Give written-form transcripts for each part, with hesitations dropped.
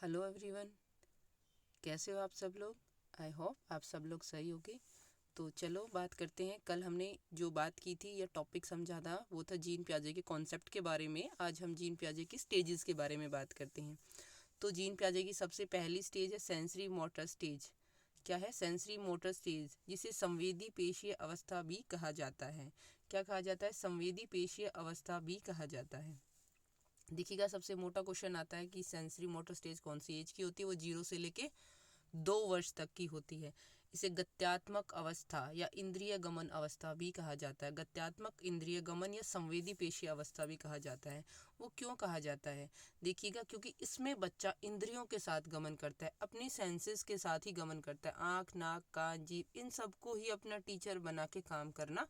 Hello everyone, कैसे हो आप सब लोग। आई होप आप सब लोग सही होगे। तो चलो बात करते हैं। कल हमने जो बात की थी या टॉपिक समझा था वो था जीन पियाजे के कॉन्सेप्ट के बारे में। आज हम जीन पियाजे के स्टेजेस के बारे में बात करते हैं। तो जीन पियाजे की सबसे पहली स्टेज है सेंसरी मोटर स्टेज। क्या है सेंसरी मोटर स्टेज, जिसे संवेदी पेशीय अवस्था भी कहा जाता है। क्या कहा जाता है? संवेदी पेशीय अवस्था भी कहा जाता है। देखिएगा, सबसे मोटा क्वेश्चन आता है कि सेंसरी मोटर स्टेज कौन सी एज की होती है। वो 0 से लेके 2 वर्ष तक की होती है। इसे गत्यात्मक अवस्था या इंद्रिय गमन अवस्था भी कहा जाता है। गत्यात्मक, इंद्रिय गमन या संवेदी पेशी अवस्था भी कहा जाता है। वो क्यों कहा जाता है? देखिएगा, क्योंकि इसमें बच्चा इंद्रियों के साथ गमन करता है, अपनी सेंसेस के साथ ही गमन करता है। आँख, नाक, कान, जीभ, इन सबको ही अपना टीचर बना के काम करना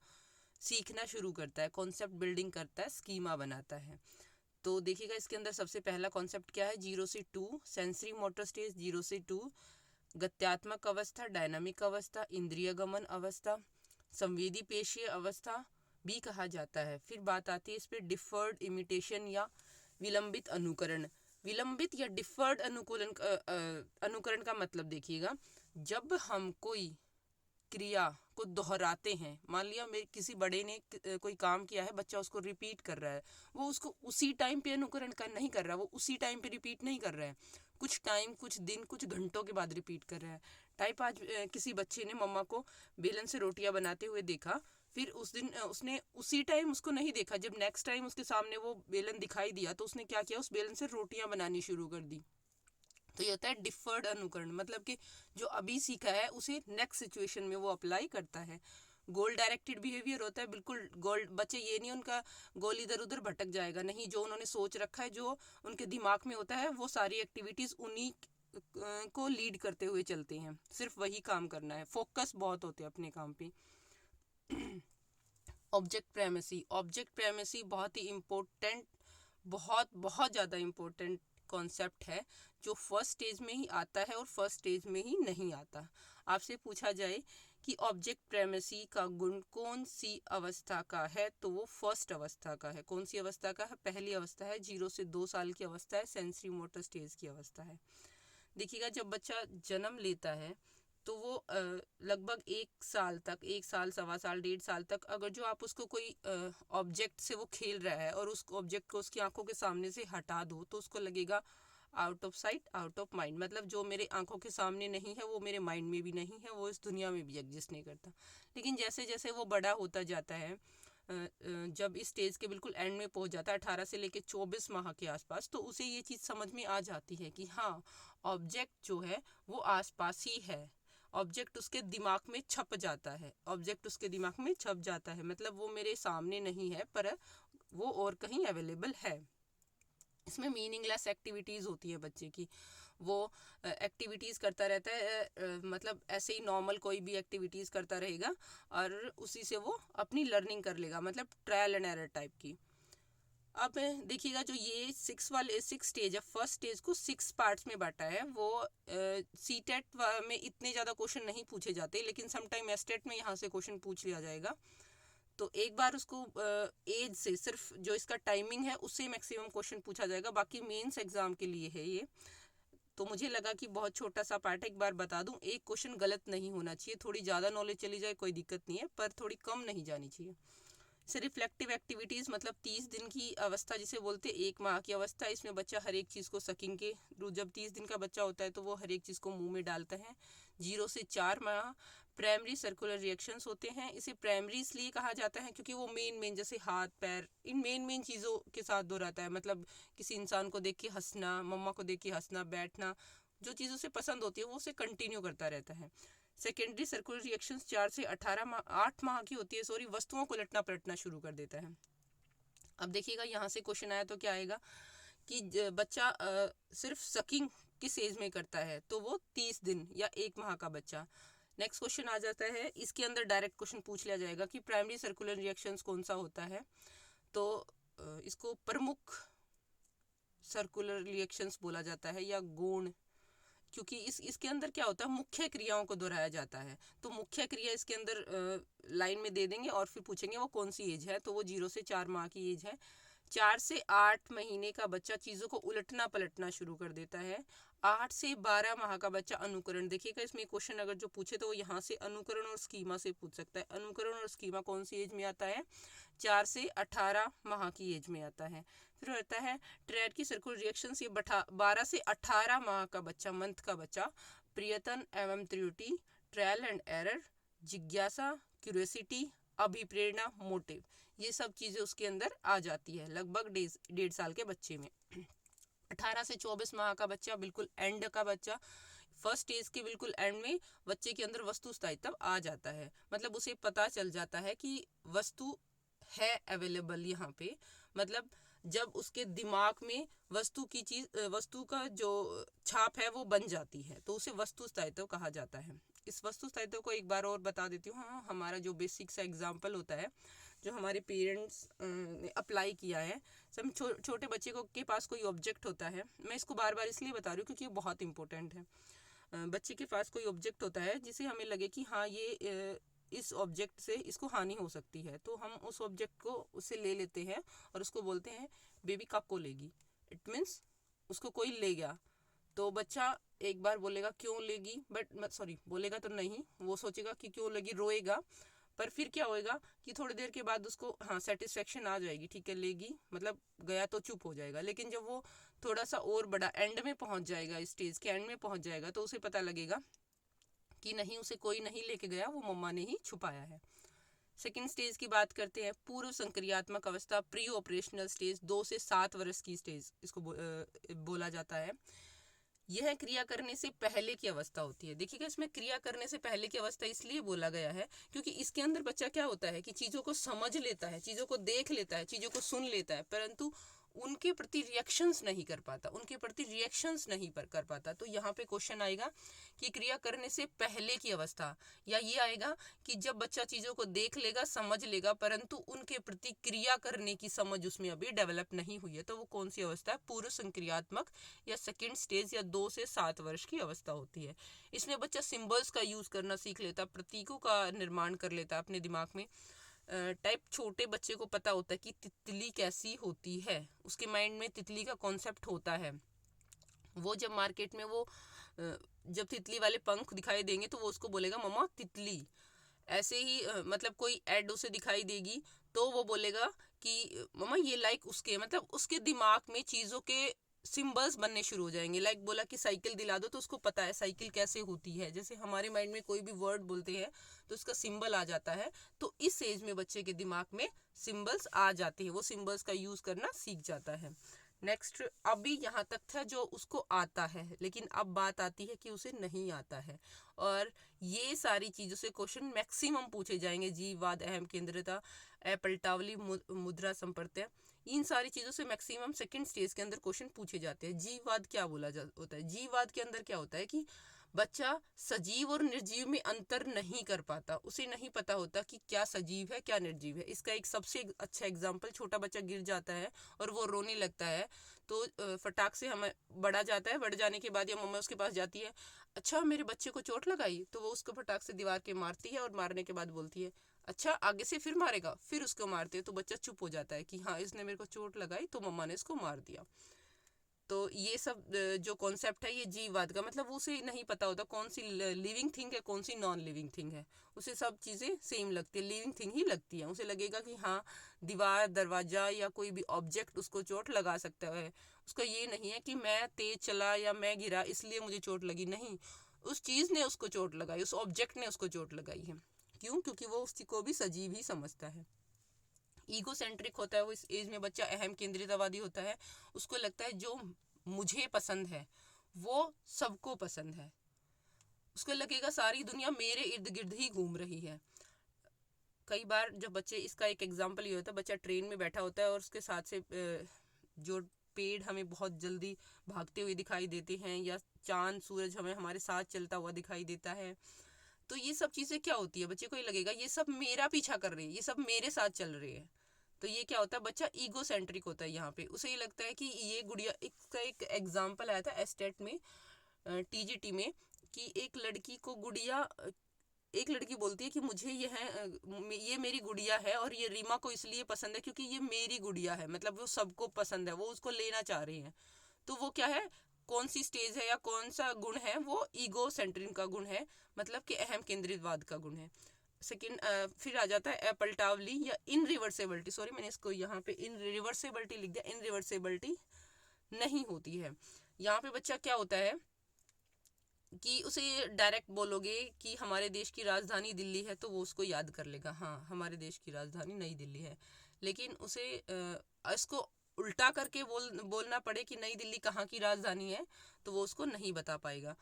सीखना शुरू करता है। कॉन्सेप्ट बिल्डिंग करता है, स्कीमा बनाता है। तो देखिएगा, इसके अंदर सबसे पहला कॉन्सेप्ट क्या है? 0 से 2 सेंसरी मोटर स्टेज। 0 से 2 गत्यात्मक अवस्था, डायनामिक अवस्था, इंद्रिय गमन अवस्था, संवेदी पेशीय अवस्था भी कहा जाता है। फिर बात आती है इस पर डिफर्ड इमिटेशन या विलंबित अनुकरण। विलंबित या डिफर्ड अनुकरण का मतलब देखिएगा, जब हम कोई क्रिया को दोहराते हैं। मान लिया मेरे किसी बड़े ने कोई काम किया है, बच्चा उसको रिपीट कर रहा है। वो उसको उसी टाइम पे अनुकरण कर नहीं कर रहा, वो उसी टाइम पे रिपीट नहीं कर रहा है। कुछ टाइम, कुछ दिन, कुछ घंटों के बाद रिपीट कर रहा है। टाइप आज किसी बच्चे ने मम्मा को बेलन से रोटियां बनाते हुए देखा। फिर उस दिन उसने उसी टाइम उसको नहीं देखा। जब नेक्स्ट टाइम उसके सामने वो बेलन दिखाई दिया तो उसने क्या किया, उस बेलन से रोटियां बनानी शुरू कर दी। तो ये होता है डिफर्ड अनुकरण, मतलब कि जो अभी सीखा है उसे नेक्स्ट सिचुएशन में वो अप्लाई करता है। गोल डायरेक्टेड बिहेवियर होता है। बिल्कुल गोल बच्चे, ये नहीं उनका गोल इधर उधर भटक जाएगा, नहीं। जो उन्होंने सोच रखा है, जो उनके दिमाग में होता है, वो सारी एक्टिविटीज उन्हीं को लीड करते हुए चलते हैं। सिर्फ वही काम करना है, फोकस बहुत होते हैं अपने काम पे। ऑब्जेक्ट प्रेमेसी। ऑब्जेक्ट प्रेमेसी बहुत ही इम्पोर्टेंट, बहुत बहुत ज़्यादा इम्पोर्टेंट कॉन्सेप्ट है, जो फर्स्ट स्टेज में ही आता है और फर्स्ट स्टेज में ही नहीं आता। आपसे पूछा जाए कि ऑब्जेक्ट प्रेमेसी का गुण कौन सी अवस्था का है, तो वो फर्स्ट अवस्था का है। कौन सी अवस्था का है? पहली अवस्था है। 0 से 2 साल की अवस्था है, सेंसरी मोटर स्टेज की अवस्था है। देखिएगा, जब बच्चा जन्म लेता है तो वो लगभग 1 साल तक, 1 साल, 1.25 साल, 1.5 साल तक, अगर जो आप उसको कोई ऑब्जेक्ट से वो खेल रहा है और उस ऑब्जेक्ट को उसकी आंखों के सामने से हटा दो, तो उसको लगेगा out of site, out of mind. मतलब जो मेरे आंखों के सामने नहीं है वो मेरे माइंड में भी नहीं है, वो इस दुनिया में भी एग्जिस्ट नहीं करता। लेकिन जैसे जैसे वो बड़ा होता जाता है, जब इस स्टेज के बिल्कुल एंड में पहुंच जाता है, 18 से लेकर 24 माह के आसपास, तो उसे ये चीज़ समझ में आ जाती है कि हाँ, ऑब्जेक्ट जो है वो आसपास ही है। ऑब्जेक्ट उसके दिमाग में छप जाता है। ऑब्जेक्ट उसके दिमाग में छप जाता है, मतलब वो मेरे सामने नहीं है, पर वो और कहीं अवेलेबल है। इसमें मीनिंगलेस एक्टिविटीज़ होती है बच्चे की। वो एक्टिविटीज़ करता रहता है, मतलब ऐसे ही नॉर्मल कोई भी एक्टिविटीज़ करता रहेगा और उसी से वो अपनी लर्निंग कर लेगा, मतलब ट्रायल एंड एरर टाइप की। अब देखिएगा, जो ये 6 स्टेज है, फर्स्ट स्टेज को 6 पार्ट्स में बांटा है। वो सी टेट में इतने ज़्यादा क्वेश्चन नहीं पूछे जाते, लेकिन समटाइम एस टेट में यहाँ से क्वेश्चन पूछ लिया जाएगा। तो एक बार उसको एज से, सिर्फ जो इसका टाइमिंग है उससे मैक्सिमम क्वेश्चन पूछा जाएगा। बाकी मेंस एग्जाम के लिए है ये। तो मुझे लगा कि बहुत छोटा सा पार्ट है, एक बार बता दूं। एक क्वेश्चन गलत नहीं होना चाहिए। थोड़ी ज़्यादा नॉलेज चली जाए कोई दिक्कत नहीं है, पर थोड़ी कम नहीं जानी चाहिए। से रिफ्लेक्टिव एक्टिविटीज़, मतलब 30 दिन की अवस्था जिसे बोलते हैं, 1 माह की अवस्था। इसमें बच्चा हर एक चीज़ को सकिंग के, जब 30 दिन का बच्चा होता है तो वो हर एक चीज़ को मुंह में डालता है। 0 से 4 माह प्राइमरी सर्कुलर रिएक्शंस होते हैं। इसे प्राइमरी इसलिए कहा जाता है क्योंकि वो मेन जैसे हाथ पैर, इन मेन चीज़ों के साथ दोहराता है। मतलब किसी इंसान को देख के हंसना, मम्मा को देख के हंसना, बैठना, जो चीज़ उसे पसंद होती है वो उसे कंटिन्यू करता रहता है। सेकेंडरी सर्कुलर रिएक्शंस 8 माह की होती है, सॉरी, वस्तुओं को लटना पलटना शुरू कर देता है। अब देखिएगा, यहाँ से क्वेश्चन आया तो क्या आएगा कि बच्चा सिर्फ सकिंग किस एज में करता है, तो वो 30 दिन या 1 माह का बच्चा। नेक्स्ट क्वेश्चन आ जाता है, इसके अंदर डायरेक्ट क्वेश्चन पूछ लिया जाएगा कि प्राइमरी सर्कुलर रिएक्शंस कौन सा होता है। तो इसको प्रमुख सर्कुलर रिएक्शंस बोला जाता है, या गौण, क्योंकि इसके अंदर क्या होता है, मुख्य क्रियाओं को दोहराया जाता है। तो मुख्य क्रिया इसके अंदर लाइन में दे देंगे और फिर पूछेंगे वो कौन सी एज है, तो वो 0 से 4 माह की एज है। 4 से 8 महीने का बच्चा चीज़ों को उलटना पलटना शुरू कर देता है। 8 से 12 माह का बच्चा अनुकरण, देखिएगा इसमें क्वेश्चन अगर जो पूछे तो वो यहाँ से अनुकरण और स्कीमा से पूछ सकता है। अनुकरण और स्कीमा कौन सी एज में आता है? 4 से 18 माह की एज में आता है। फिर होता है ट्रेड की सर्कुलर रिएक्शन। ये 12 से 18 माह का बच्चा, मंथ का बच्चा, प्रयत्न एवं त्रुटि, ट्रायल एंड एरर, जिज्ञासा, क्यूरियोसिटी, अभिप्रेरणा, मोटिव, ये सब चीज़ें उसके अंदर आ जाती है लगभग 1.5 साल के बच्चे में। 18 से 24 माह का बच्चा, बिल्कुल एंड का बच्चा, फर्स्ट स्टेज के बिल्कुल एंड में बच्चे के अंदर वस्तु स्थायित्व आ जाता है। मतलब उसे पता चल जाता है कि वस्तु है अवेलेबल यहाँ पे। मतलब जब उसके दिमाग में वस्तु का जो छाप है वो बन जाती है तो उसे वस्तु स्थायित्व कहा जाता है। इस वस्तु स्थायित्व को एक बार और बता देती हूँ। हाँ, हमारा जो बेसिक सा एग्जाम्पल होता है जो हमारे पेरेंट्स ने अप्लाई किया है। सब छोटे बच्चे को के पास कोई ऑब्जेक्ट होता है, मैं इसको बार बार इसलिए बता रही हूँ क्योंकि ये बहुत इंपॉर्टेंट है। बच्चे के पास कोई ऑब्जेक्ट होता है जिसे हमें लगे कि हाँ ये इस ऑब्जेक्ट से इसको हानि हो सकती है, तो हम उस ऑब्जेक्ट को उससे ले लेते हैं और उसको बोलते हैं बेबी कब को लेगी। इट मीन्स उसको कोई ले गया तो बच्चा एक बार बोलेगा क्यों लेगी, बोलेगा तो नहीं, वो सोचेगा कि क्यों लेगी, रोएगा। पर फिर क्या होएगा कि थोड़ी देर के बाद उसको हाँ सेटिस्फेक्शन आ जाएगी, ठीक है लेगी, मतलब गया तो चुप हो जाएगा। लेकिन जब वो थोड़ा सा और बड़ा एंड में पहुंच जाएगा, स्टेज के एंड में पहुंच जाएगा, तो उसे पता लगेगा कि नहीं, उसे कोई नहीं लेके गया, वो मम्मा ने ही छुपाया है। सेकेंड स्टेज की बात करते हैं, पूर्व संक्रियात्मक अवस्था, प्री ऑपरेशनल स्टेज, 2 से 7 वर्ष की स्टेज इसको बोला जाता है। यह क्रिया करने से पहले की अवस्था होती है। देखिएगा इसमें क्रिया करने से पहले की अवस्था इसलिए बोला गया है क्योंकि इसके अंदर बच्चा क्या होता है कि चीज़ों को समझ लेता है, चीज़ों को देख लेता है, चीज़ों को सुन लेता है, परंतु उनके प्रति रिएक्शंस नहीं कर पाता, उनके प्रति रिएक्शंस नहीं कर पाता। तो यहाँ पे क्वेश्चन आएगा कि क्रिया करने से पहले की अवस्था, या ये आएगा कि जब बच्चा चीज़ों को देख लेगा, समझ लेगा, परंतु उनके प्रति क्रिया करने की समझ उसमें अभी डेवलप नहीं हुई है, तो वो कौन सी अवस्था है? पूर्व संक्रियात्मक या सेकेंड स्टेज या 2 से 7 वर्ष की अवस्था होती है। इसमें बच्चा सिंबल्स का यूज़ करना सीख लेता, प्रतीकों का निर्माण कर लेता अपने दिमाग में। टाइप छोटे बच्चे को पता होता है कि तितली कैसी होती है, उसके माइंड में तितली का कॉन्सेप्ट होता है। वो जब मार्केट में वो जब तितली वाले पंख दिखाई देंगे तो वो उसको बोलेगा मम्मा तितली। ऐसे ही मतलब कोई ऐड उसे दिखाई देगी तो वो बोलेगा कि मम्मा ये लाइक उसके, मतलब उसके दिमाग में चीज़ों के सिंबल्स बनने शुरू हो जाएंगे। लाइक बोला कि साइकिल दिला दो तो उसको पता है साइकिल कैसे होती है। जैसे हमारे माइंड में कोई भी वर्ड बोलते हैं तो उसका सिंबल आ जाता है, तो इस एज में बच्चे के दिमाग में सिंबल्स आ जाते हैं, वो सिंबल्स का यूज़ करना सीख जाता है। नेक्स्ट, अभी यहाँ तक था जो उसको आता है, लेकिन अब बात आती है कि उसे नहीं आता है। और ये सारी चीज़ों से क्वेश्चन मैक्सिमम पूछे जाएंगे। जीववाद, अहम केंद्रिता, पलटावली मुद्रा संप्रत्यय, इन सारी चीज़ों से मैक्सिमम सेकंड स्टेज के अंदर क्वेश्चन पूछे जाते हैं। जीववाद क्या होता है? जीववाद के अंदर क्या होता है कि बच्चा सजीव और निर्जीव में अंतर नहीं कर पाता, उसे नहीं पता होता कि क्या सजीव है क्या निर्जीव है। इसका एक सबसे अच्छा एग्जाम्पल, छोटा बच्चा गिर जाता है और वो रोने लगता है तो फटाक से हमें बढ़ा जाता है, बढ़ जाने के बाद या मम्मा उसके पास जाती है, अच्छा मेरे बच्चे को चोट लगाई, तो वो उसको फटाक से दीवार के मारती है और मारने के बाद बोलती है अच्छा आगे से फिर मारेगा, फिर उसको मारते हैं, तो बच्चा चुप हो जाता है कि हाँ इसने मेरे को चोट लगाई तो मम्मा ने इसको मार दिया। तो ये सब जो कॉन्सेप्ट है ये जीववाद का, मतलब उसे नहीं पता होता कौन सी लिविंग थिंग है कौन सी नॉन लिविंग थिंग है। उसे सब चीज़ें सेम लगती है, लिविंग थिंग ही लगती है। उसे लगेगा कि हाँ दीवार, दरवाज़ा या कोई भी ऑब्जेक्ट उसको चोट लगा सकता है। उसका ये नहीं है कि मैं तेज चला या मैं गिरा इसलिए मुझे चोट लगी, नहीं, उस चीज़ ने उसको चोट लगाई, उस ऑब्जेक्ट ने उसको चोट लगाई है। क्यों? क्योंकि वो उसको भी सजीव ही समझता है। ईगो सेंट्रिक होता है वो, इस एज में बच्चा अहम केंद्रितवादी होता है। उसको लगता है जो मुझे पसंद है वो सबको पसंद है, उसको लगेगा सारी दुनिया मेरे इर्द गिर्द ही घूम रही है। कई बार जब बच्चे, इसका एक एग्जांपल ये होता है, बच्चा ट्रेन में बैठा होता है और उसके साथ से जो पेड़ हमें बहुत जल्दी भागते हुए दिखाई देते हैं या चांद सूरज हमें हमारे साथ चलता हुआ दिखाई देता है, तो ये सब चीज़ें क्या होती है, बच्चे को ये लगेगा ये सब मेरा पीछा कर रही है, ये सब मेरे साथ चल रहे हैं। तो ये क्या होता है, बच्चा ईगो सेंट्रिक होता है यहाँ पे। उसे ये लगता है कि ये गुड़िया, इसका एक एग्जाम्पल आया था एस्टेट में, टीजीटी में, कि एक लड़की को गुड़िया एक लड़की बोलती है कि मुझे ये मेरी गुड़िया है और ये रीमा को इसलिए पसंद है क्योंकि ये मेरी गुड़िया है, मतलब वो सबको पसंद है, वो उसको लेना चाह रही है। तो वो क्या है, कौन सी स्टेज है या कौन सा गुण है, वो ईगो सेंटरिंग का गुण है, मतलब कि अहम केंद्रितवाद का गुण है। सेकंड फिर आ जाता है अपल्टावली या इनरिवर्सिबिलिटी, सॉरी मैंने इसको यहाँ पे इनरिवर्सिबिलिटी लिख दिया, इनरिवर्सिबिलिटी नहीं होती है। यहाँ पे बच्चा क्या होता है कि उसे डायरेक्ट बोलोगे कि हमारे देश की राजधानी दिल्ली है तो वो उसको याद कर लेगा, हाँ हमारे देश की राजधानी नई दिल्ली है। लेकिन उसे इसको उल्टा करके बोलना पड़े कि नई दिल्ली कहाँ की राजधानी है, तो वो उसको नहीं बता पाएगा।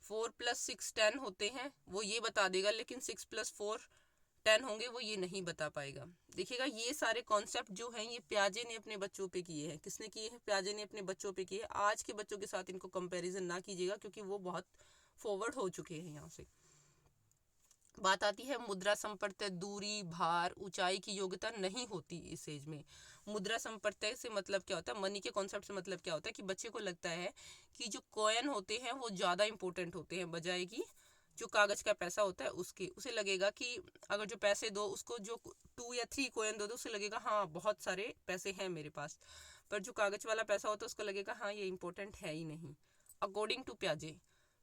4+6 10 होते हैं, वो ये बता देगा, लेकिन 6+4 10 होंगे, वो ये नहीं बता पाएगा। देखिएगा ये सारे कॉन्सेप्ट जो हैं ये प्याजे ने अपने बच्चों पे किए हैं। किसने किए हैं? प्याजे ने अपने बच्चों पे किए हैं। आज के बच्चों के साथ इनको कंपैरिजन ना कीजिएगा क्योंकि वो बहुत फॉरवर्ड हो चुके हैं। यहाँ से बात आती है मुद्रा संपर्तय, दूरी, भार, ऊंचाई की योग्यता नहीं होती इस एज में। मुद्रा संपर्तय से मतलब क्या होता है, मनी के कॉन्सेप्ट से मतलब क्या होता है कि बच्चे को लगता है कि जो कॉइन होते हैं वो ज़्यादा इंपॉर्टेंट होते हैं बजाय कि जो कागज का पैसा होता है उसके। उसे लगेगा कि अगर जो पैसे दो उसको, जो 2 या 3 कॉइन दो, उसे लगेगा हाँ बहुत सारे पैसे हैं मेरे पास। पर जो कागज वाला पैसा होता है उसको लगेगा हाँ ये इंपॉर्टेंट है ही नहीं। अकॉर्डिंग टू प्याजे,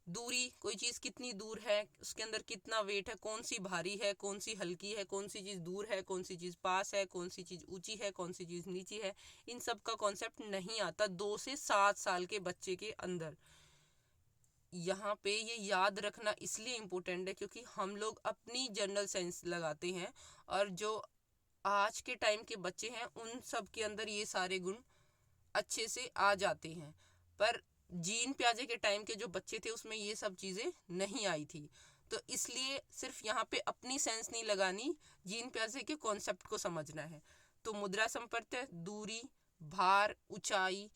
दूरी, कोई चीज़ कितनी दूर है, उसके अंदर कितना वेट है, कौन सी भारी है, कौन सी हल्की है, कौन सी चीज़ दूर है, कौन सी चीज़ पास है, कौन सी चीज़ ऊंची है, कौन सी चीज़ नीची है, इन सब का कॉन्सेप्ट नहीं आता 2 से 7 साल के बच्चे के अंदर। यहाँ पे ये याद रखना इसलिए इम्पोर्टेंट है क्योंकि हम लोग अपनी जनरल साइंस लगाते हैं और जो आज के टाइम के बच्चे हैं उन सब के अंदर ये सारे गुण अच्छे से आ जाते हैं। पर जीन प्याजे के टाइम के जो बच्चे थे उसमें ये सब चीज़ें नहीं आई थी। तो इसलिए सिर्फ यहाँ पे अपनी सेंस नहीं लगानी, जीन प्याजे के कॉन्सेप्ट को समझना है। तो मुद्रा संपर्तय, दूरी, भार, ऊंचाई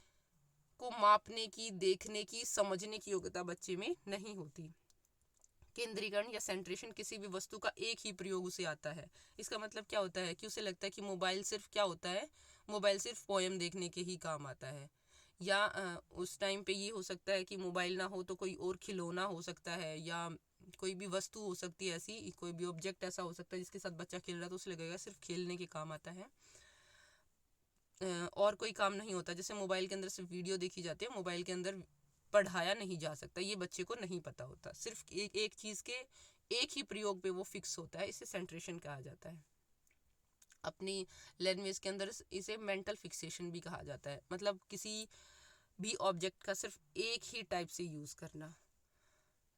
को मापने की, देखने की, समझने की योग्यता बच्चे में नहीं होती। केंद्रीकरण या सेंट्रेशन, किसी भी वस्तु का एक ही प्रयोग उसे आता है। इसका मतलब क्या होता है कि उसे लगता है कि मोबाइल सिर्फ क्या होता है, मोबाइल सिर्फ पोएम देखने के ही काम आता है। या उस टाइम पे ये हो सकता है कि मोबाइल ना हो तो कोई और खिलौना हो सकता है, या कोई भी वस्तु हो सकती है ऐसी, कोई भी ऑब्जेक्ट ऐसा हो सकता है जिसके साथ बच्चा खेल रहा है तो उसे लगेगा सिर्फ खेलने के काम आता है, और कोई काम नहीं होता। जैसे मोबाइल के अंदर सिर्फ वीडियो देखी जाती है, मोबाइल के अंदर पढ़ाया नहीं जा सकता, ये बच्चे को नहीं पता होता। सिर्फ एक चीज़ के एक ही प्रयोग पे वो फिक्स होता है, इसे सेंट्रेशन कहा जाता है। अपनी लैंग्वेज के अंदर इसे मेंटल फिक्सेशन भी कहा जाता है, मतलब किसी भी ऑब्जेक्ट का सिर्फ एक ही टाइप से यूज़ करना।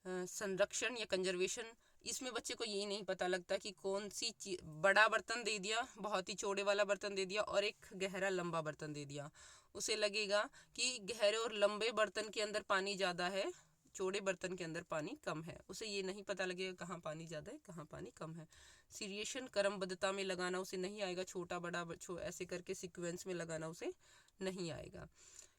संरक्षण या कंजर्वेशन, इसमें बच्चे को यही नहीं पता लगता कि कौन सी चीज, बड़ा बर्तन दे दिया, बहुत ही चौड़े वाला बर्तन दे दिया और एक गहरा लंबा बर्तन दे दिया, उसे लगेगा कि गहरे और लंबे बर्तन के अंदर पानी ज़्यादा है, चौड़े बर्तन के अंदर पानी कम है। उसे ये नहीं पता लगेगा कहाँ पानी ज़्यादा है कहाँ पानी कम है। सीरिएशन, क्रमबद्धता में लगाना उसे नहीं आएगा, छोटा बड़ा ऐसे करके सीक्वेंस में लगाना उसे नहीं आएगा।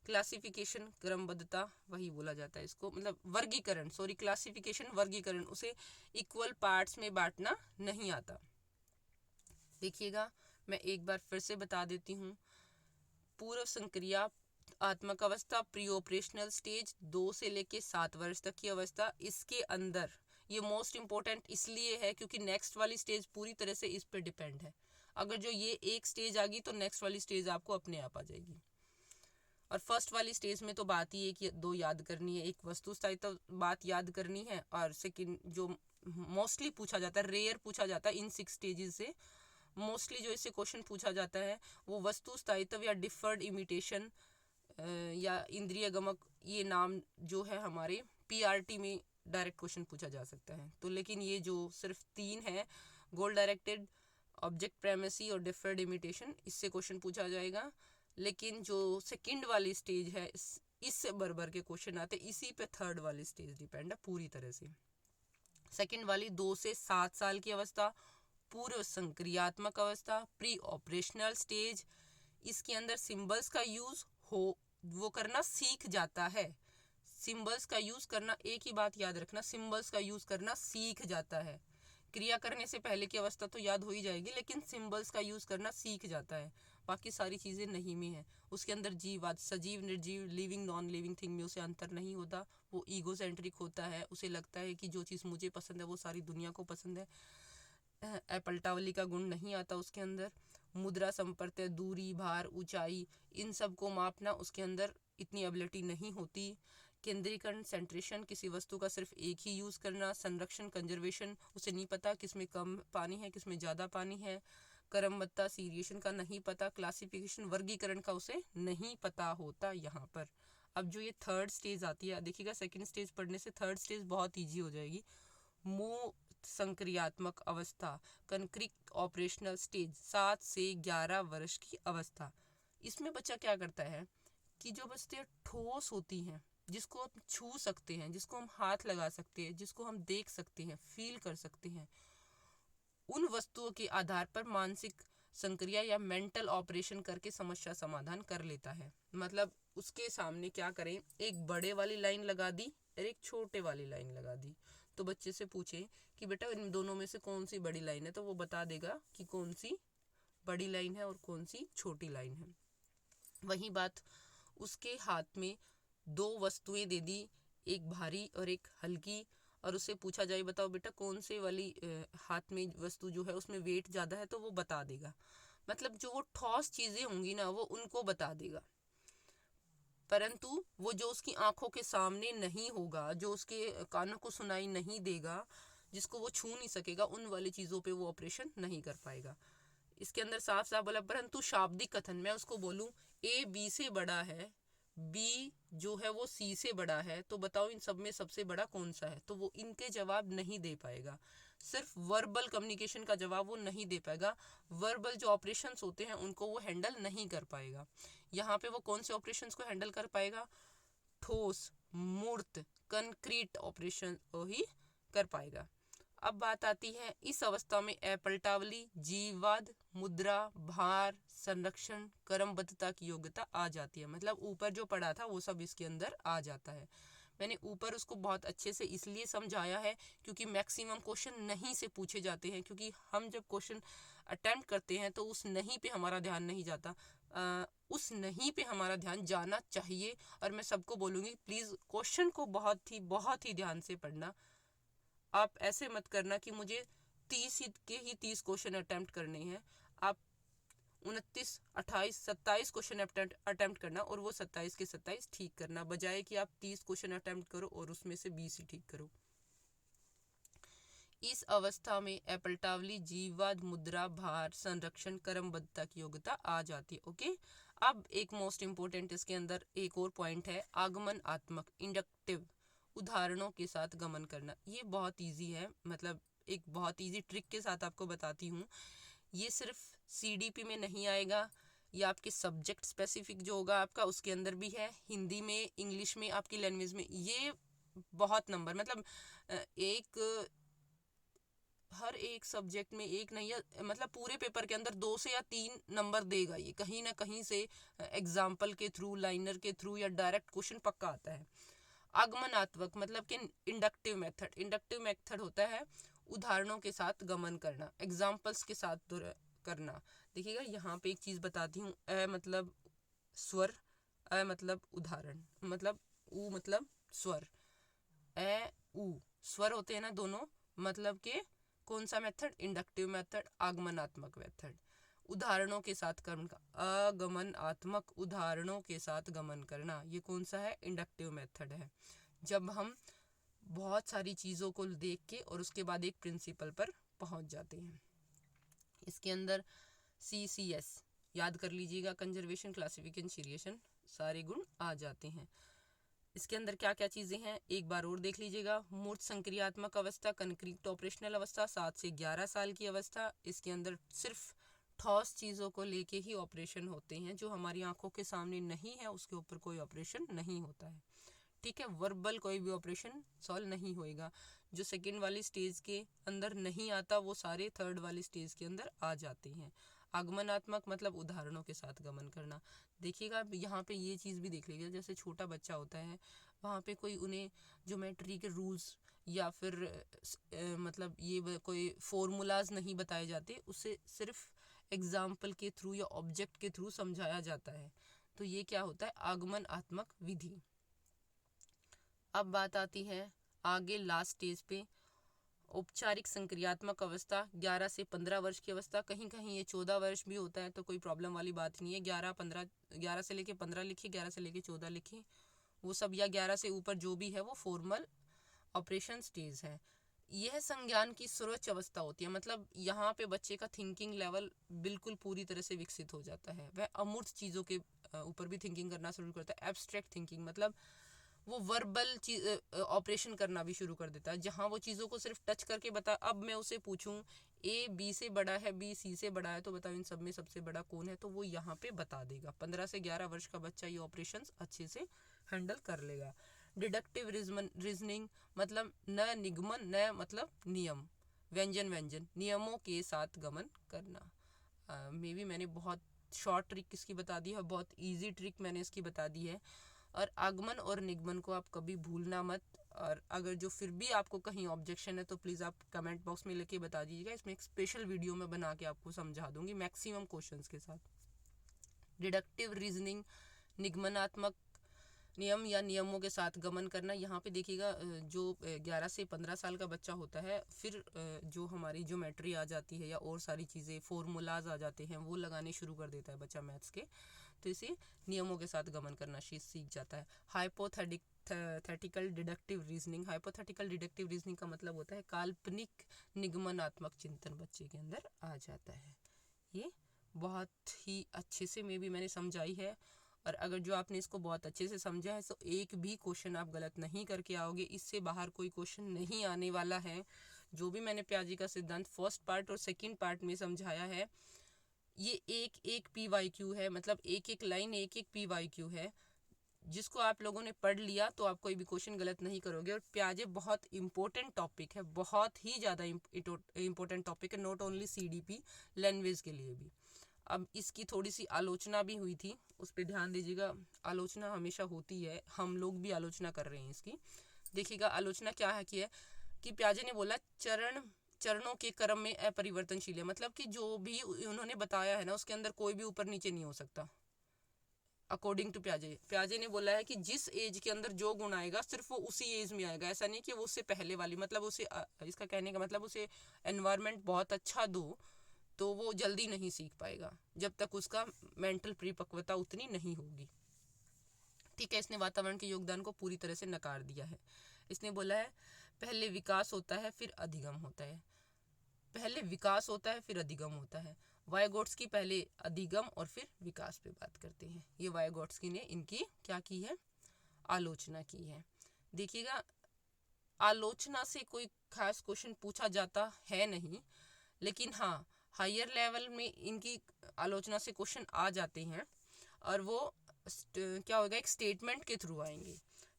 क्लासिफिकेशन, क्रमबद्धता, वही बोला जाता है इसको, मतलब वर्गीकरण, सॉरी क्लासिफिकेशन वर्गीकरण, उसे इक्वल पार्ट्स में बांटना नहीं आता। देखिएगा मैं एक बार फिर से बता देती हूँ। पूर्व संक्रिया आत्मक अवस्था, प्री ऑपरेशनल स्टेज 2 से लेके 7 वर्ष तक की अवस्था, इसके अंदर ये मोस्ट इम्पोर्टेंट इसलिए है क्योंकि नेक्स्ट वाली स्टेज पूरी तरह से इस पर डिपेंड है। अगर जो ये एक स्टेज आ गई तो नेक्स्ट वाली स्टेज आपको अपने आप आ जाएगी। और फर्स्ट वाली स्टेज में तो बात ही है कि 2 याद करनी है, एक वस्तु स्थायित्व बात याद करनी है, और सेकंड जो मोस्टली पूछा जाता है, रेयर पूछा जाता है इन 6 स्टेजेस से, मोस्टली जो इससे क्वेश्चन पूछा जाता है वो वस्तु स्थायित्व या डिफर्ड इमिटेशन या इंद्रिय गमक, ये नाम जो है हमारे पीआरटी में डायरेक्ट क्वेश्चन पूछा जा सकता है। तो लेकिन ये जो सिर्फ 3 है, गोल डायरेक्टेड, ऑब्जेक्ट प्रेमेसी और डिफर्ड इमिटेशन, इससे क्वेश्चन पूछा जाएगा। लेकिन जो सेकंड वाली स्टेज है इससे भर के क्वेश्चन आते, इसी पे थर्ड वाली स्टेज डिपेंड है पूरी तरह से। सेकंड वाली 2 से 7 साल की अवस्था, पूर्व संक्रियात्मक अवस्था, प्री ऑपरेशनल स्टेज, इसके अंदर सिंबल्स का यूज वो करना सीख जाता है। सिंबल्स का यूज करना, एक ही बात याद रखना, सिंबल्स का यूज करना सीख जाता है। क्रिया करने से पहले की अवस्था तो याद हो ही जाएगी, लेकिन सिंबल्स का यूज करना सीख जाता है। बाकी सारी चीज़ें नहीं में है। उसके अंदर जीवाद, सजीव, निर्जीव, लिविंग, नॉन लिविंग थिंग में उसे अंतर नहीं होता। वो ईगो सेंट्रिक होता है, उसे लगता है कि जो चीज़ मुझे पसंद है वो सारी दुनिया को पसंद है। पलटावली का गुण नहीं आता उसके अंदर। मुद्रा, संपर्क, दूरी, भार, ऊंचाई, इन सब को मापना उसके अंदर इतनी एबिलिटी नहीं होती। केंद्रीकरण, सेंट्रेशन, किसी वस्तु का सिर्फ एक ही यूज़ करना। संरक्षण, कंजर्वेशन, उसे नहीं पता किसमें कम पानी है किसमें ज़्यादा पानी है। क्रमबद्धता, सीरिएशन का नहीं पता। क्लासिफिकेशन, वर्गीकरण का उसे नहीं पता होता यहाँ पर। अब जो ये थर्ड स्टेज आती है, देखिएगा सेकंड स्टेज पढ़ने से थर्ड स्टेज बहुत ईजी हो जाएगी। मूल संक्रियात्मक अवस्था, कंक्रीट ऑपरेशनल स्टेज, 7 से 11 वर्ष की अवस्था। इसमें बच्चा क्या करता है कि जो वस्तुएं ठोस होती हैं, जिसको हम छू सकते हैं, जिसको हम हाथ लगा सकते हैं, जिसको हम देख सकते हैं, फील कर सकते हैं, उन वस्तुओं के आधार पर मानसिक संक्रिया या मेंटल ऑपरेशन करके समस्या समाधान कर लेता है। मतलब उसके सामने क्या करें, एक बड़े वाली लाइन लगा दी और एक छोटे वाली लाइन लगा दी, तो बच्चे से पूछे कि बेटा इन दोनों में से कौन सी बड़ी लाइन है, तो वो बता देगा कि कौन सी बड़ी लाइन है और कौन सी छोटी लाइन है। वही बात, उसके हाथ में दो वस्तुएं दे दी, एक भारी और एक हल्की, और उससे पूछा जाए बताओ बेटा कौन से वाली हाथ में वस्तु जो है उसमें वेट ज़्यादा है, तो वो बता देगा। मतलब जो वो ठोस चीज़ें होंगी ना वो उनको बता देगा, परंतु वो जो उसकी आंखों के सामने नहीं होगा, जो उसके कानों को सुनाई नहीं देगा, जिसको वो छू नहीं सकेगा, उन वाली चीज़ों पे वो ऑपरेशन नहीं कर पाएगा। इसके अंदर साफ साफ बोला, परंतु शाब्दिक कथन, मैं उसको बोलूं ए बी से बड़ा है, बी जो है वो सी से बड़ा है, तो बताओ इन सब में सबसे बड़ा कौन सा है, तो वो इनके जवाब नहीं दे पाएगा। सिर्फ वर्बल कम्युनिकेशन का जवाब वो नहीं दे पाएगा, वर्बल जो ऑपरेशंस होते हैं उनको वो हैंडल नहीं कर पाएगा। यहाँ पे वो कौन से ऑपरेशंस को हैंडल कर पाएगा, ठोस, मूर्त, कंक्रीट ऑपरेशन ही कर पाएगा। अब बात आती है इस अवस्था में अपलटावली, जीववाद, मुद्रा, भार, संरक्षण, क्रमबद्धता की योग्यता आ जाती है। मतलब ऊपर जो पढ़ा था वो सब इसके अंदर आ जाता है। मैंने ऊपर उसको बहुत अच्छे से इसलिए समझाया है क्योंकि मैक्सिमम क्वेश्चन नहीं से पूछे जाते हैं, क्योंकि हम जब क्वेश्चन अटेम्प्ट करते हैं तो उस नहीं पे हमारा ध्यान नहीं जाता, उस नहीं पे हमारा ध्यान जाना चाहिए। और मैं सबको बोलूँगी प्लीज़ क्वेश्चन को बहुत ही ध्यान से पढ़ना। आप ऐसे मत करना कि मुझे 30 क्वेश्चन अटेम्प्ट करने हैं, आप 29, 28, 27 क्वेश्चन अटेम्प्ट करना और वो 27 के 27 ठीक करना, बजाय कि आप 30 क्वेश्चन अटेम्प्ट करो और उसमें से 20 ही ठीक करो। इस अवस्था में अपलटावली, जीववाद, मुद्रा, भार, संरक्षण, क्रमबद्धता की योग्यता आ जाती है। ओके, अब एक मोस्ट इम्पोर्टेंट इसके अंदर एक और पॉइंट है, आगमन आत्मक, इंडक्टिव, उदाहरणों के साथ गमन करना। ये बहुत इजी है, मतलब एक बहुत इजी ट्रिक के साथ आपको बताती हूँ। ये सिर्फ CDP में नहीं आएगा, ये आपके सब्जेक्ट स्पेसिफिक जो होगा आपका उसके अंदर भी है, हिंदी में, इंग्लिश में, आपकी लैंग्वेज में। ये बहुत नंबर, मतलब हर एक सब्जेक्ट में एक नहीं, मतलब पूरे पेपर के अंदर 2 से या 3 नंबर देगा ये, कहीं ना कहीं से एग्जाम्पल के थ्रू, लाइनर के थ्रू या डायरेक्ट क्वेश्चन पक्का आता है। आगमनात्मक मतलब कि इंडक्टिव मेथड होता है उदाहरणों के साथ गमन करना, एग्जाम्पल्स के साथ करना। देखिएगा यहाँ पे एक चीज़ बताती हूँ, अ मतलब स्वर, अ मतलब उदाहरण, मतलब उ मतलब स्वर, ए उ स्वर होते हैं ना दोनों, मतलब के कौन सा मेथड, इंडक्टिव मेथड, आगमनात्मक मेथड। उदाहरणों के साथ कर्म का, आगमनात्मक, उदाहरणों के साथ गमन करना, ये कौन सा है, इंडक्टिव मेथड है। जब हम बहुत सारी चीज़ों को देख के और उसके बाद एक प्रिंसिपल पर पहुंच जाते हैं। इसके अंदर CCS याद कर लीजिएगा, कंजर्वेशन, क्लासिफिकेशन, सीरिएशन, सारे गुण आ जाते हैं। इसके अंदर क्या क्या चीज़ें हैं एक बार और देख लीजिएगा। मूर्त संक्रियात्मक अवस्था, कंक्रीट ऑपरेशनल अवस्था, 7 से 11 साल की अवस्था। इसके अंदर सिर्फ ठोस चीज़ों को लेके ही ऑपरेशन होते हैं, जो हमारी आंखों के सामने नहीं है उसके ऊपर कोई ऑपरेशन नहीं होता है। ठीक है, वर्बल कोई भी ऑपरेशन सॉल्व नहीं होएगा। जो सेकेंड वाली स्टेज के अंदर नहीं आता वो सारे थर्ड वाली स्टेज के अंदर आ जाते हैं। आगमनात्मक मतलब उदाहरणों के साथ गमन करना। देखिएगा यहाँ पे ये चीज़ भी देख लीजिएगा, जैसे छोटा बच्चा होता है वहाँ पे कोई उन्हें ज्योमेट्री के रूल्स या फिर मतलब ये कोई फॉर्मूलाज नहीं बताए जाते, उसे सिर्फ एग्जाम्पल के थ्रू या ऑब्जेक्ट के थ्रू समझाया जाता है। तो ये क्या होता है, आगमनात्मक विधि। अब बात आती है आगे लास्ट स्टेज पे, औपचारिक संक्रियात्मक अवस्था, 11 से 15 वर्ष की अवस्था। कहीं कहीं ये 14 वर्ष भी होता है, तो कोई प्रॉब्लम वाली बात नहीं है। 11 से लेके 15 लिखिए, 11 से लेके 14 लिखिए, वो सब, या 11 से ऊपर जो भी है वो फॉर्मल ऑपरेशन स्टेज है। यह संज्ञान की सर्वोच्च अवस्था होती है, मतलब यहाँ पे बच्चे का थिंकिंग लेवल बिल्कुल पूरी तरह से विकसित हो जाता है। वह अमूर्त चीज़ों के ऊपर भी थिंकिंग करना शुरू करता है। एब्स्ट्रैक्ट थिंकिंग मतलब वो वर्बल ऑपरेशन करना भी शुरू कर देता है, जहाँ वो चीज़ों को सिर्फ टच करके बता। अब मैं उसे पूछूं ए बी से बड़ा है, बी सी से बड़ा है, तो बताओ इन सब में सबसे बड़ा कौन है, तो वो यहाँ पे बता देगा। 15 से 11 वर्ष का बच्चा ये ऑपरेशंस अच्छे से हैंडल कर लेगा। डिडक्टिव रीजनिंग मतलब न निगमन, न मतलब नियम, व्यंजन नियमों के साथ गमन करना। मे बी मैंने बहुत शॉर्ट ट्रिक इसकी बता दी है, बहुत ईजी ट्रिक मैंने इसकी बता दी है। और आगमन और निगमन को आप कभी भूलना मत। और अगर जो फिर भी आपको कहीं ऑब्जेक्शन है तो प्लीज़ आप कमेंट बॉक्स में लेके बता दीजिएगा। इसमें एक स्पेशल वीडियो में बना के आपको समझा दूंगी मैक्सिमम क्वेश्चंस के साथ। डिडक्टिव रीजनिंग, निगमनात्मक नियम या नियमों के साथ गमन करना। यहाँ पे देखिएगा जो 11 से 15 साल का बच्चा होता है, फिर जो हमारी ज्योमेट्री आ जाती है या और सारी चीज़ें, फॉर्मूलाज आ जाते हैं, वो लगाने शुरू कर देता है बच्चा मैथ्स के, तो इसे नियमों के साथ गमन करना सीख जाता है। Hypothetical deductive reasoning, hypothetical deductive reasoning का मतलब होता है काल्पनिक निगमनात्मक चिंतन बच्चे के अंदर आ जाता है। ये बहुत ही अच्छे से मैंने समझाई है। और अगर जो आपने इसको बहुत अच्छे से समझा है तो एक भी क्वेश्चन आप गलत नहीं करके आओगे, इससे बाहर कोई क्वेश्चन नहीं आने वाला है। जो भी मैंने पियाजे का सिद्धांत फर्स्ट पार्ट और सेकंड पार्ट में समझाया है, ये एक एक PYQ है, मतलब एक एक लाइन एक एक PYQ है। जिसको आप लोगों ने पढ़ लिया तो आप कोई भी क्वेश्चन गलत नहीं करोगे। और पियाजे बहुत इंपॉर्टेंट टॉपिक है, बहुत ही ज़्यादा इंपॉर्टेंट टॉपिक है, नॉट ओनली CDP लैंग्वेज के लिए भी। अब इसकी थोड़ी सी आलोचना भी हुई थी, उस पर ध्यान दीजिएगा। आलोचना हमेशा होती है, हम लोग भी आलोचना कर रहे हैं इसकी। देखिएगा आलोचना क्या है कि पियाजे ने बोला चरणों के क्रम में अपरिवर्तनशील है, मतलब कि जो भी उन्होंने बताया है ना उसके अंदर कोई भी ऊपर नीचे नहीं हो सकता। अकॉर्डिंग टू पियाजे ने बोला है कि जिस एज के अंदर जो गुण आएगा सिर्फ वो उसी एज में आएगा, ऐसा नहीं कि वो उससे पहले वाली, मतलब उसे इसका कहने का मतलब उसे एनवायरनमेंट बहुत अच्छा दो तो वो जल्दी नहीं सीख पाएगा जब तक उसका मेंटल परिपक्वता उतनी नहीं होगी। ठीक है, इसने वातावरण के योगदान को पूरी तरह से नकार दिया है। इसने बोला है पहले विकास होता है फिर अधिगम होता है, पहले विकास होता है फिर अधिगम होता है। वाइगोट्स्की पहले अधिगम और फिर विकास पे बात करते हैं। ये वाइगोट्स्की ने इनकी क्या की है, आलोचना की है। देखिएगा आलोचना से कोई खास क्वेश्चन पूछा जाता है नहीं, लेकिन हाँ हायर लेवल में इनकी आलोचना से क्वेश्चन आ जाते हैं और वो क्या होगा, एक स्टेटमेंट के थ्रू आएंगे।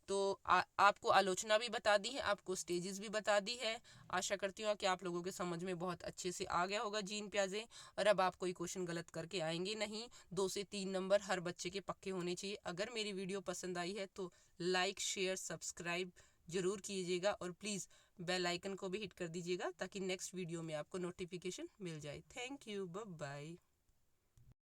तो आपको आलोचना भी बता दी है, आपको स्टेजेस भी बता दी है। आशा करती हूँ कि आप लोगों के समझ में बहुत अच्छे से आ गया होगा जीन पियाजे। और अब आप कोई क्वेश्चन गलत करके आएंगे नहीं। 2 से 3 नंबर हर बच्चे के पक्के होने चाहिए। अगर मेरी वीडियो पसंद आई है तो लाइक शेयर सब्सक्राइब जरूर कीजिएगा और प्लीज़ बेल आइकन को भी हिट कर दीजिएगा ताकि नेक्स्ट वीडियो में आपको नोटिफिकेशन मिल जाए। Thank you, bye bye.